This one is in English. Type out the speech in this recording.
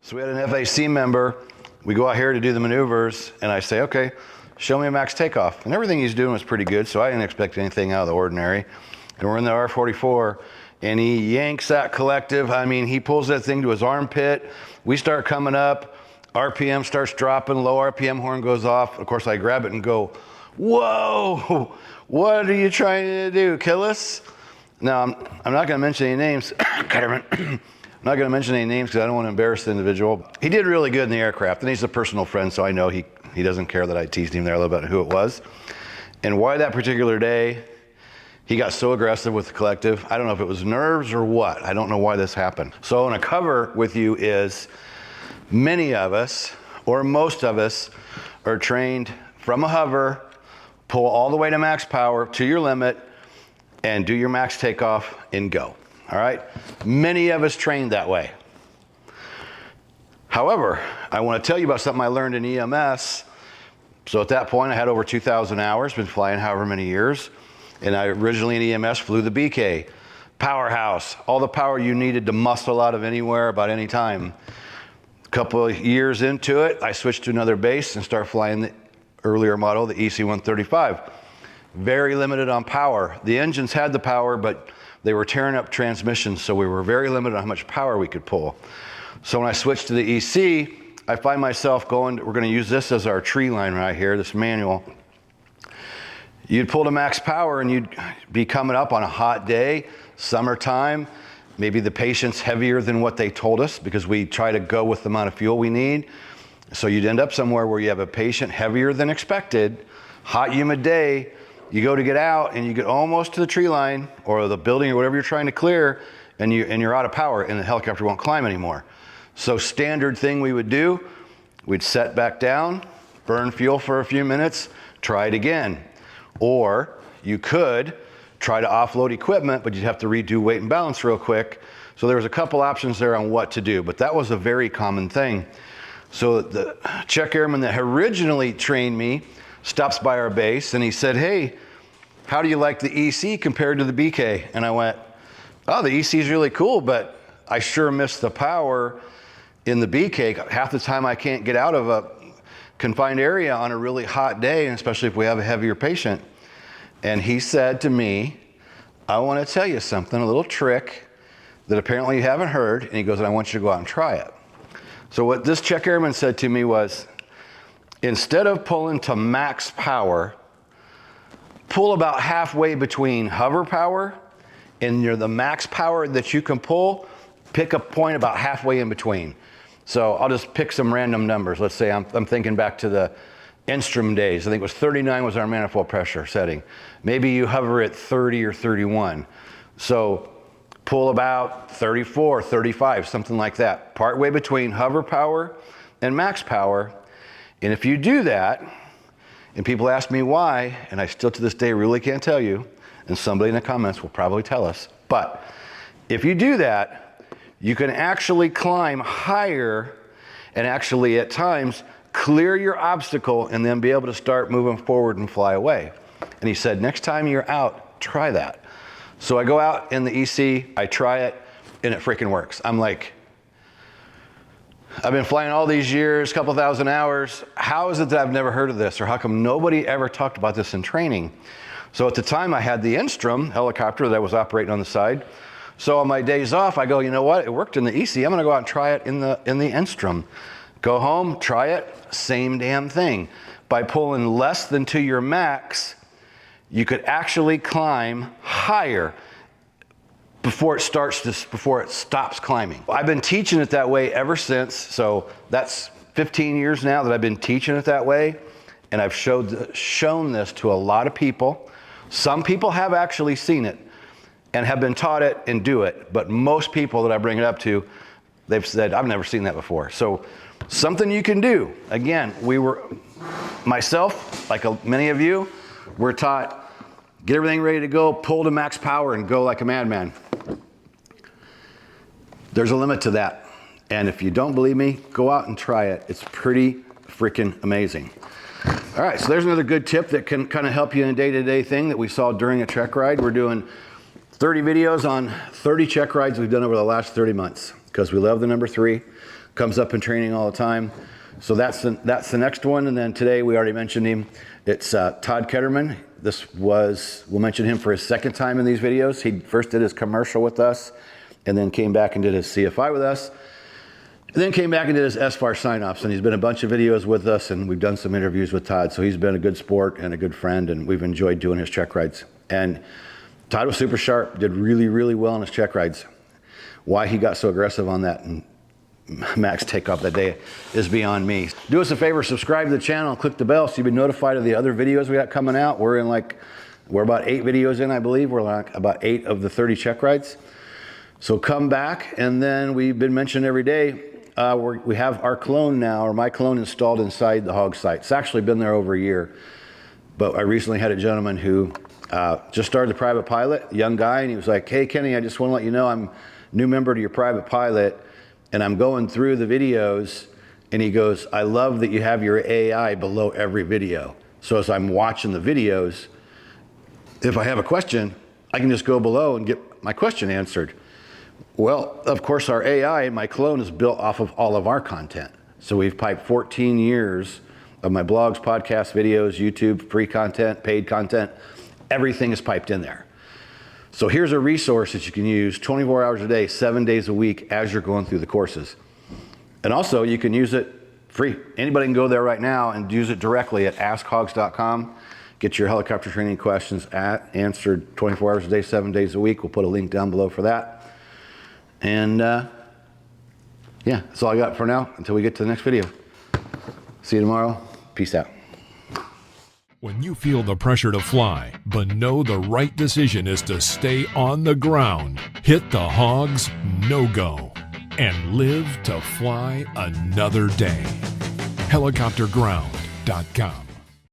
So we had an FAC member. We go out here to do the maneuvers, and I say, okay, show me a max takeoff. And everything he's doing was pretty good, so I didn't expect anything out of the ordinary. And we're in the R44, and he yanks that collective. I mean, he pulls that thing to his armpit. We start coming up. RPM starts dropping, low RPM horn goes off. Of course, I grab it and go, whoa, what are you trying to do, kill us? Now, I'm not gonna mention any names. I'm not gonna mention any names because I don't want to embarrass the individual. He did really good in the aircraft, and he's a personal friend, so I know he doesn't care that I teased him there a little bit who it was. And why that particular day, he got so aggressive with the collective. I don't know if it was nerves or what. I don't know why this happened. So in a cover with you is many of us, or most of us, are trained from a hover, pull all the way to max power to your limit, and do your max takeoff and go, all right? Many of us trained that way. However, I want to tell you about something I learned in EMS. So at that point, I had over 2,000 hours, been flying however many years, and I originally in EMS flew the BK, powerhouse, all the power you needed to muscle out of anywhere about any time. A couple of years into it, I switched to another base and started flying the earlier model, the EC-135. Very limited on power. The engines had the power, but they were tearing up transmissions, so we were very limited on how much power we could pull. So when I switched to the EC, I find myself going, we're gonna use this as our tree line right here, this manual. You'd pull to max power and you'd be coming up on a hot day, summertime, maybe the patient's heavier than what they told us because we try to go with the amount of fuel we need. So you'd end up somewhere where you have a patient heavier than expected, hot, humid day, you go to get out and you get almost to the tree line or the building or whatever you're trying to clear and you're out of power and the helicopter won't climb anymore. So standard thing we would do, we'd set back down, burn fuel for a few minutes, try it again. Or you could try to offload equipment, but you'd have to redo weight and balance real quick. So there was a couple options there on what to do, but that was a very common thing. So the check airman that originally trained me stops by our base and he said, hey, how do you like the EC compared to the BK? And I went, oh, the EC is really cool, but I sure miss the power in the BK. Half the time I can't get out of a confined area on a really hot day, and especially if we have a heavier patient. And he said to me, I want to tell you something, a little trick that apparently you haven't heard. And he goes, I want you to go out and try it. So what this check airman said to me was, instead of pulling to max power, pull about halfway between hover power and the max power that you can pull, pick a point about halfway in between. So I'll just pick some random numbers. Let's say I'm thinking back to the Instrum days. I think it was 39 was our manifold pressure setting. Maybe you hover at 30 or 31. So pull about 34, 35, something like that. Partway between hover power and max power. And if you do that, and people ask me why, and I still to this day really can't tell you, and somebody in the comments will probably tell us, but if you do that, you can actually climb higher and actually at times clear your obstacle and then be able to start moving forward and fly away. And he said, next time you're out, try that. So I go out in the EC, I try it, and it freaking works. I'm like, I've been flying all these years, couple thousand hours. How is it that I've never heard of this? Or how come nobody ever talked about this in training? So at the time I had the Instrum helicopter that I was operating on the side. So on my days off, I go, you know what? It worked in the EC. I'm gonna go out and try it in the Instrum. Go home, try it, same damn thing. By pulling less than to your max, you could actually climb higher before it stops climbing. I've been teaching it that way ever since, so that's 15 years now that I've been teaching it that way, and I've shown this to a lot of people. Some people have actually seen it and have been taught it and do it, but most people that I bring it up to, they've said, I've never seen that before. So something you can do. Again, myself, like many of you, we're taught, get everything ready to go, pull to max power and go like a madman. There's a limit to that. And if you don't believe me, go out and try it. It's pretty freaking amazing. All right, so there's another good tip that can kind of help you in a day-to-day thing that we saw during a check ride. We're doing 30 videos on 30 check rides we've done over the last 30 months because we love the number 3. comes up in training all the time. So that's the next one. And then today, we already mentioned him. It's Todd Ketterman. We'll mention him for his second time in these videos. He first did his commercial with us, and then came back and did his CFI with us. And then came back and did his SFAR sign-offs, and he's been a bunch of videos with us, and we've done some interviews with Todd. So he's been a good sport and a good friend, and we've enjoyed doing his check rides. And Todd was super sharp, did really, really well on his check rides. Why he got so aggressive on that and max takeoff that day is beyond me. Do us a favor, subscribe to the channel, click the bell so you'll be notified of the other videos we got coming out. We're about 8 videos in, I believe. We're like about 8 of the 30 check rides. So come back, and then we've been mentioning every day, we have our clone now, or my clone, installed inside the H.O.G.S site. It's actually been there over a year, but I recently had a gentleman who just started the private pilot, a young guy, and he was like, hey Kenny, I just want to let you know I'm a new member to your private pilot, and I'm going through the videos, and he goes, I love that you have your AI below every video. So as I'm watching the videos, if I have a question, I can just go below and get my question answered. Well, of course, our AI and my clone is built off of all of our content. So we've piped 14 years of my blogs, podcasts, videos, YouTube, free content, paid content. Everything is piped in there. So here's a resource that you can use 24 hours a day, 7 days a week as you're going through the courses. And also you can use it free. Anybody can go there right now and use it directly at askhogs.com. Get your helicopter training questions answered 24 hours a day, 7 days a week. We'll put a link down below for that. And yeah, that's all I got for now until we get to the next video. See you tomorrow. Peace out. When you feel the pressure to fly, but know the right decision is to stay on the ground, hit the H.O.G.S no-go and live to fly another day. Helicopterground.com